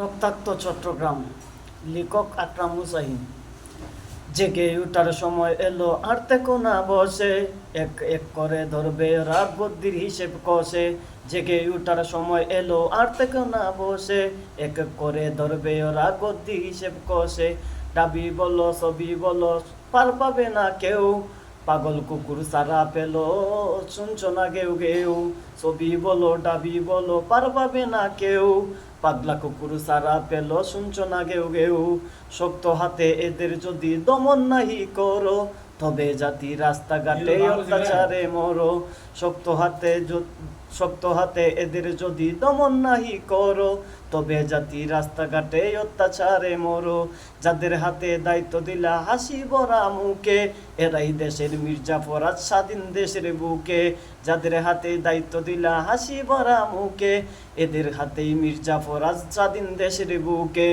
রক্তাক্ত চট্টগ্রাম, লেখক আকরাম হুসাইন। জেগে উঠার সময় এলো, আর তেকো না বসে, এক এক করে ধরবে রাত বুদ্ধির হিসেব কষে। জেগে উঠার সময় এলো, আর তেকো না বসে, এক এক করে ধরবে রাত বুদ্ধির হিসেব কষে। দাবি বলো ছবি বলো, পার পাবে না কেউ, পাগল কুকুর সারা পেল, শুনছ না গেউ গেউ। ছবি বলো দাবি বলো, পার পাবে না কেউ, পাগলা কুকুর সারা পেল, শুনছ না গেউ গেউ। শক্ত হাতে এদের যদি দমন নাহি করো, তবে জাতি রাস্তাঘাটে অত্যাচারে মরো। শক্ত হাতে এদের যদি দমন নাহি করো, তবে জাতি রাস্তাঘাটে অত্যাচারে মরো। যাদের হাতে দায়িত্ব দিলা হাসি ভরা মুখে, এরাই দেশের মির্জাফর আজ স্বাধীন দেশের বুকে। যাদের হাতে দায়িত্ব দিলা হাসি ভরা মুখে, এদের হাতেই মির্জাফর আজ স্বাধীন দেশের বুকে।